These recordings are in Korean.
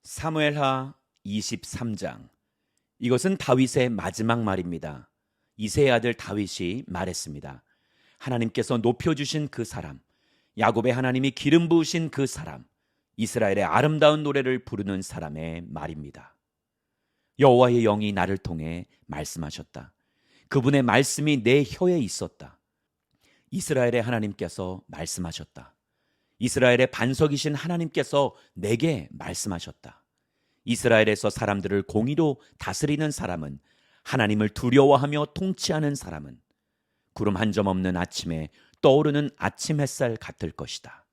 사무엘하 23장. 이것은 다윗의 마지막 말입니다. 이새의 아들 다윗이 말했습니다. 하나님께서 높여주신 그 사람, 야곱의 하나님이 기름 부으신 그 사람, 이스라엘의 아름다운 노래를 부르는 사람의 말입니다. 여호와의 영이 나를 통해 말씀하셨다. 그분의 말씀이 내 혀에 있었다. 이스라엘의 하나님께서 말씀하셨다. 이스라엘의 반석이신 하나님께서 내게 말씀하셨다. 이스라엘에서 사람들을 공의로 다스리는 사람은, 하나님을 두려워하며 통치하는 사람은 구름 한 점 없는 아침에 떠오르는 아침 햇살 같을 것이다.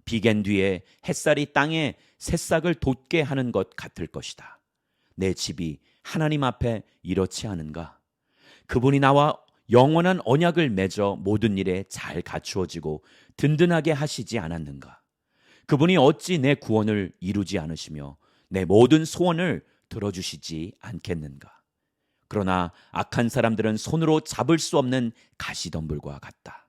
비갠 뒤에 햇살이 땅에 새싹을 돋게 하는 것 같을 것이다. 내 집이 하나님 앞에 이렇지 않은가? 그분이 나와 영원한 언약을 맺어 모든 일에 잘 갖추어지고 든든하게 하시지 않았는가? 그분이 어찌 내 구원을 이루지 않으시며 내 모든 소원을 들어주시지 않겠는가? 그러나 악한 사람들은 손으로 잡을 수 없는 가시덤불과 같다.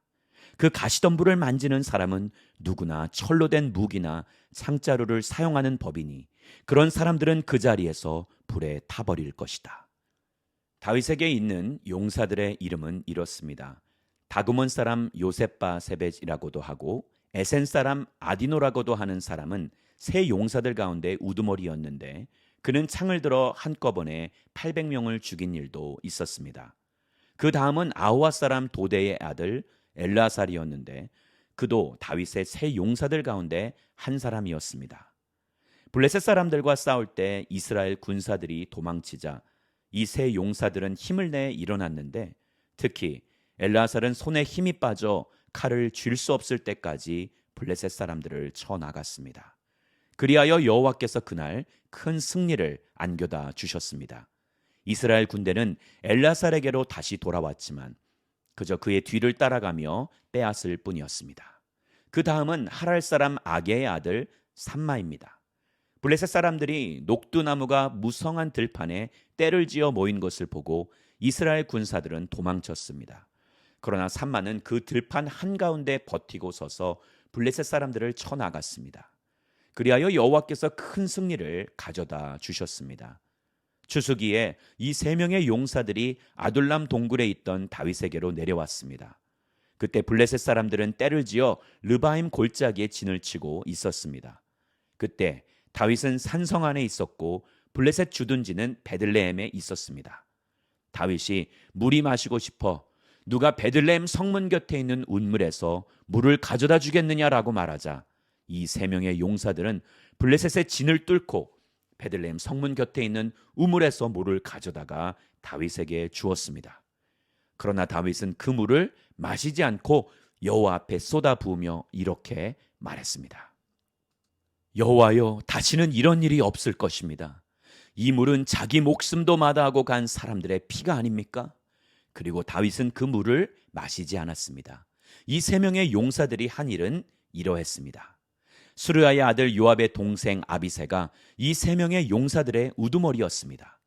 그 가시덤불을 만지는 사람은 누구나 철로 된 무기나 창자루를 사용하는 법이니 그런 사람들은 그 자리에서 불에 타버릴 것이다. 다윗에게 있는 용사들의 이름은 이렇습니다. 다그몬 사람 요셉바 세벳이라고도 하고 에센 사람 아디노라고도 하는 사람은 세 용사들 가운데 우두머리였는데 그는 창을 들어 한꺼번에 800명을 죽인 일도 있었습니다. 그 다음은 아우아 사람 도대의 아들 엘라살이었는데 그도 다윗의 세 용사들 가운데 한 사람이었습니다. 블레셋 사람들과 싸울 때 이스라엘 군사들이 도망치자 이 세 용사들은 힘을 내 일어났는데 특히 엘라살은 손에 힘이 빠져 칼을 쥘 수 없을 때까지 블레셋 사람들을 쳐 나갔습니다. 그리하여 여호와께서 그날 큰 승리를 안겨다 주셨습니다. 이스라엘 군대는 엘라살에게로 다시 돌아왔지만 그저 그의 뒤를 따라가며 빼앗을 뿐이었습니다. 그 다음은 하랄 사람 아게의 아들 삼마입니다. 블레셋 사람들이 녹두나무가 무성한 들판에 떼를 지어 모인 것을 보고 이스라엘 군사들은 도망쳤습니다. 그러나 삼마는 그 들판 한가운데 버티고 서서 블레셋 사람들을 쳐 나갔습니다. 그리하여 여호와께서 큰 승리를 가져다 주셨습니다. 추수기에 이 세 명의 용사들이 아둘람 동굴에 있던 다윗에게로 내려왔습니다. 그때 블레셋 사람들은 떼를 지어 르바임 골짜기에 진을 치고 있었습니다. 그때 다윗은 산성 안에 있었고 블레셋 주둔지는 베들레헴에 있었습니다. 다윗이 물이 마시고 싶어 누가 베들레헴 성문 곁에 있는 운물에서 물을 가져다 주겠느냐라고 말하자 이 세 명의 용사들은 블레셋의 진을 뚫고 베들레헴 성문 곁에 있는 우물에서 물을 가져다가 다윗에게 주었습니다. 그러나 다윗은 그 물을 마시지 않고 여호와 앞에 쏟아 부으며 이렇게 말했습니다. 여호와여, 다시는 이런 일이 없을 것입니다. 이 물은 자기 목숨도 마다하고 간 사람들의 피가 아닙니까? 그리고 다윗은 그 물을 마시지 않았습니다. 이 세 명의 용사들이 한 일은 이러했습니다. 수르야의 아들 요압의 동생 아비새가 이 세 명의 용사들의 우두머리였습니다.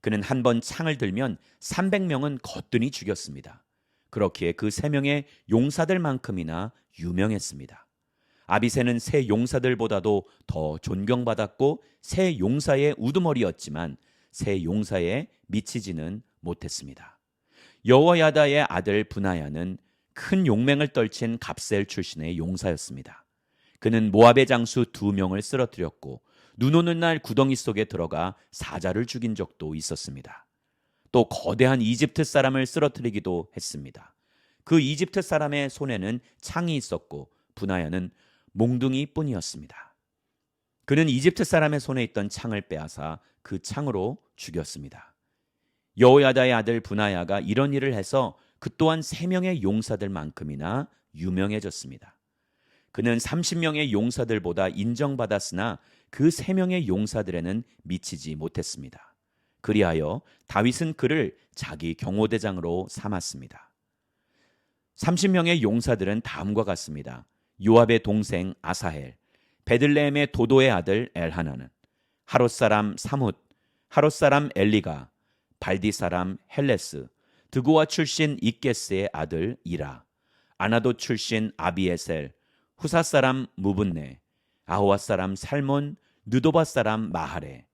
그는 한 번 창을 들면 300명은 거뜬히 죽였습니다. 그렇기에 그 세 명의 용사들만큼이나 유명했습니다. 아비새는 세 용사들보다도 더 존경받았고 세 용사의 우두머리였지만 세 용사에 미치지는 못했습니다. 여호야다의 아들 브나야는 큰 용맹을 떨친 갑셀 출신의 용사였습니다. 그는 모압의 장수 2명을 쓰러뜨렸고 눈 오는 날 구덩이 속에 들어가 사자를 죽인 적도 있었습니다. 또 거대한 이집트 사람을 쓰러뜨리기도 했습니다. 그 이집트 사람의 손에는 창이 있었고 브나야는 몽둥이뿐이었습니다. 그는 이집트 사람의 손에 있던 창을 빼앗아 그 창으로 죽였습니다. 여호야다의 아들 브나야가 이런 일을 해서 그 또한 3명의 용사들만큼이나 유명해졌습니다. 그는 30명의 용사들보다 인정받았으나 그 3명의 용사들에는 미치지 못했습니다. 그리하여 다윗은 그를 자기 경호대장으로 삼았습니다. 30명의 용사들은 다음과 같습니다. 요압의 동생 아사헬, 베들레헴의 도도의 아들 엘하나는, 하롯 사람 사뭇, 하롯 사람 엘리가, 발디 사람 헬레스, 드고와 출신 이게스의 아들 이라, 아나도 출신 아비에셀, 후사 사람 무분네, 아호와 사람 살몬, 느도바 사람 마하레,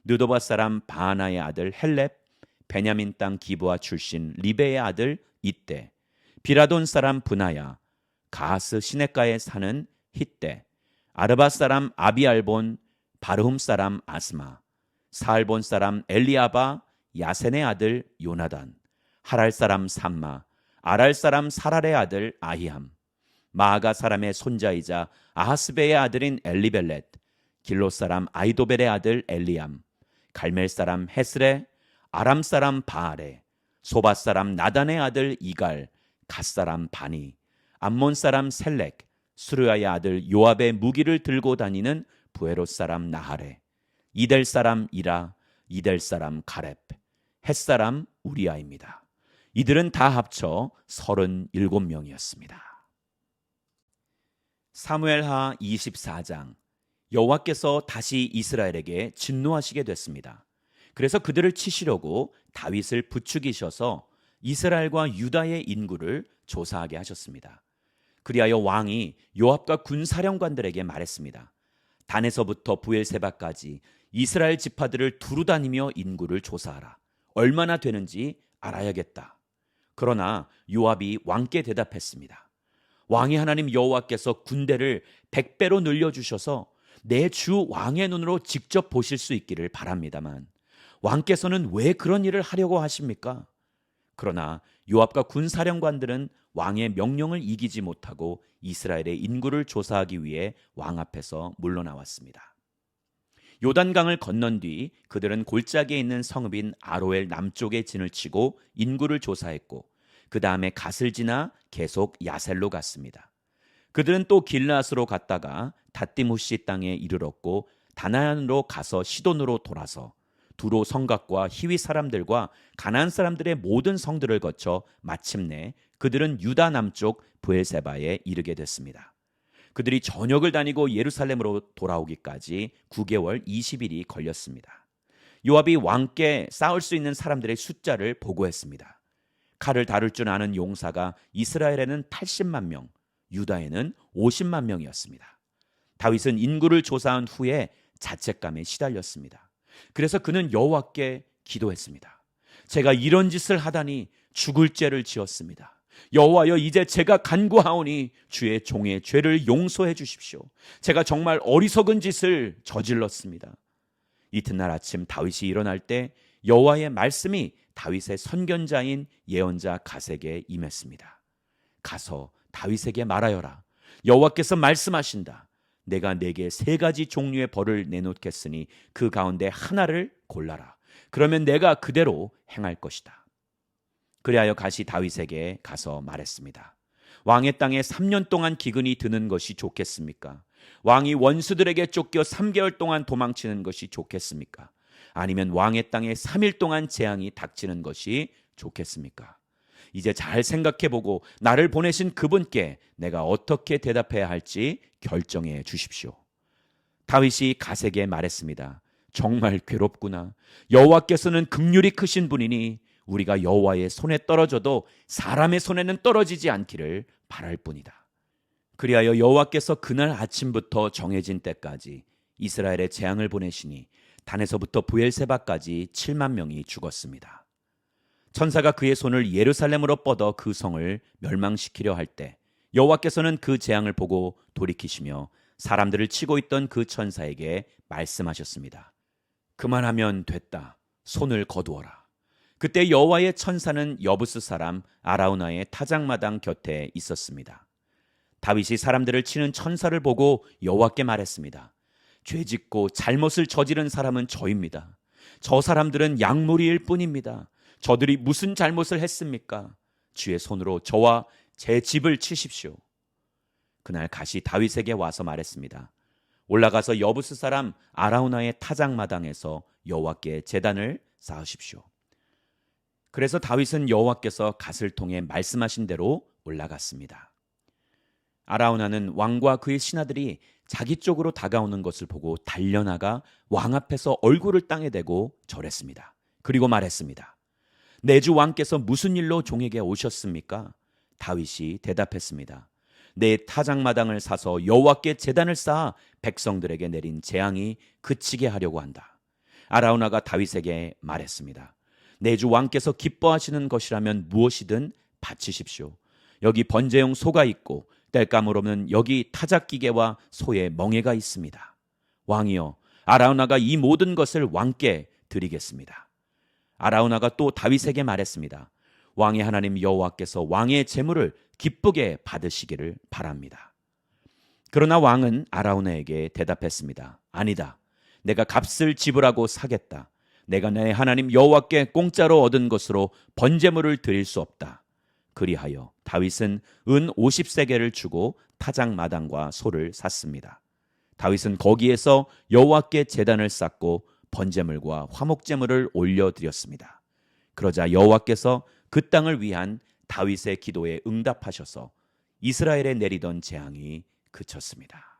느도바 사람 바하나의 아들 헬렙, 베냐민 땅 기브아 출신 리베의 아들 이떼, 비라돈 사람 브나야, 가하스 시냇가에 사는 hit대, 아르바 사람 아비알본, 바르훔 사람 아스마, 사알본 사람 엘리아바, 야센의 아들 요나단, 하랄 사람 삼마, 아랄 사람 사랄의 아들 아히함, 마아가 사람의 손자이자 아하스베의 아들인 엘리벨렛, 길로 사람 아이도벨의 아들 엘리암, 갈멜 사람 헤스레, 아람 사람 바알레, 소바 사람 나단의 아들 이갈, 갓 사람 바니, 암몬 사람 셀렉, 수르야의 아들 요압의 무기를 들고 다니는 부에롯 사람 나하레, 이델 사람 이라, 이델 사람 가렙, 헷 사람 우리아입니다. 이들은 다 합쳐 37명이었습니다. 사무엘하 24장. 여호와께서 다시 이스라엘에게 진노하시게 됐습니다. 그래서 그들을 치시려고 다윗을 부추기셔서 이스라엘과 유다의 인구를 조사하게 하셨습니다. 그리하여 왕이 요압과 군사령관들에게 말했습니다. 단에서부터 부엘세바까지 이스라엘 지파들을 두루 다니며 인구를 조사하라. 얼마나 되는지 알아야겠다. 그러나 요압이 왕께 대답했습니다. 왕의 하나님 여호와께서 군대를 100배로 늘려주셔서 내 주 왕의 눈으로 직접 보실 수 있기를 바랍니다만 왕께서는 왜 그런 일을 하려고 하십니까? 그러나 요압과 군사령관들은 왕의 명령을 이기지 못하고 이스라엘의 인구를 조사하기 위해 왕 앞에서 물러나왔습니다. 요단강을 건넌 뒤 그들은 골짜기에 있는 성읍인 아로엘 남쪽에 진을 치고 인구를 조사했고 그 다음에 갓을 지나 계속 야셀로 갔습니다. 그들은 또 길르앗으로 갔다가 닷디무시 땅에 이르렀고 다나안으로 가서 시돈으로 돌아서 두로 성곽과 히위 사람들과 가나안 사람들의 모든 성들을 거쳐 마침내 그들은 유다 남쪽 브엘세바에 이르게 됐습니다. 그들이 전역을 다니고 예루살렘으로 돌아오기까지 9개월 20일이 걸렸습니다. 요압이 왕께 싸울 수 있는 사람들의 숫자를 보고했습니다. 칼을 다룰 줄 아는 용사가 이스라엘에는 80만 명, 유다에는 50만 명이었습니다. 다윗은 인구를 조사한 후에 자책감에 시달렸습니다. 그래서 그는 여호와께 기도했습니다. 제가 이런 짓을 하다니 죽을 죄를 지었습니다. 여호와여, 이제 제가 간구하오니 주의 종의 죄를 용서해 주십시오. 제가 정말 어리석은 짓을 저질렀습니다. 이튿날 아침 다윗이 일어날 때 여호와의 말씀이 다윗의 선견자인 예언자 갓에게 임했습니다. 가서 다윗에게 말하여라. 여호와께서 말씀하신다. 내가 네게 3가지 종류의 벌을 내놓겠으니 그 가운데 하나를 골라라. 그러면 내가 그대로 행할 것이다. 그리하여 갓이 다윗에게 가서 말했습니다. 왕의 땅에 3년 동안 기근이 드는 것이 좋겠습니까? 왕이 원수들에게 쫓겨 3개월 동안 도망치는 것이 좋겠습니까? 아니면 왕의 땅에 3일 동안 재앙이 닥치는 것이 좋겠습니까? 이제 잘 생각해보고 나를 보내신 그분께 내가 어떻게 대답해야 할지 결정해 주십시오. 다윗이 갓에게 말했습니다. 정말 괴롭구나. 여호와께서는 긍휼이 크신 분이니 우리가 여호와의 손에 떨어져도 사람의 손에는 떨어지지 않기를 바랄 뿐이다. 그리하여 여호와께서 그날 아침부터 정해진 때까지 이스라엘에 재앙을 보내시니 단에서부터 부엘세바까지 7만 명이 죽었습니다. 천사가 그의 손을 예루살렘으로 뻗어 그 성을 멸망시키려 할 때 여호와께서는 그 재앙을 보고 돌이키시며 사람들을 치고 있던 그 천사에게 말씀하셨습니다. 그만하면 됐다. 손을 거두어라. 그때 여호와의 천사는 여부스 사람 아라우나의 타작마당 곁에 있었습니다. 다윗이 사람들을 치는 천사를 보고 여호와께 말했습니다. 죄짓고 잘못을 저지른 사람은 저입니다. 저 사람들은 약물일 뿐입니다. 저들이 무슨 잘못을 했습니까? 주의 손으로 저와 제 집을 치십시오. 그날 갓이 다윗에게 와서 말했습니다. 올라가서 여부스 사람 아라우나의 타작마당에서 여호와께 제단을 쌓으십시오. 그래서 다윗은 여호와께서 갓을 통해 말씀하신 대로 올라갔습니다. 아라우나는 왕과 그의 신하들이 자기 쪽으로 다가오는 것을 보고 달려나가 왕 앞에서 얼굴을 땅에 대고 절했습니다. 그리고 말했습니다. 내 주 왕께서 무슨 일로 종에게 오셨습니까? 다윗이 대답했습니다. 내 타작마당을 사서 여호와께 제단을 쌓아 백성들에게 내린 재앙이 그치게 하려고 한다. 아라우나가 다윗에게 말했습니다. 내 주 왕께서 기뻐하시는 것이라면 무엇이든 바치십시오. 여기 번제용 소가 있고 땔감을 없는 여기 타작기계와 소의 멍에가 있습니다. 왕이여, 아라우나가 이 모든 것을 왕께 드리겠습니다. 아라우나가 또 다윗에게 말했습니다. 왕의 하나님 여호와께서 왕의 재물을 기쁘게 받으시기를 바랍니다. 그러나 왕은 아라우나에게 대답했습니다. 아니다. 내가 값을 지불하고 사겠다. 내가 내 하나님 여호와께 공짜로 얻은 것으로 번제물을 드릴 수 없다. 그리하여 다윗은 은 50세겔을 주고 타작마당과 소를 샀습니다. 다윗은 거기에서 여호와께 제단을 쌓고 번제물과 화목제물을 올려드렸습니다. 그러자 여호와께서 그 땅을 위한 다윗의 기도에 응답하셔서 이스라엘에 내리던 재앙이 그쳤습니다.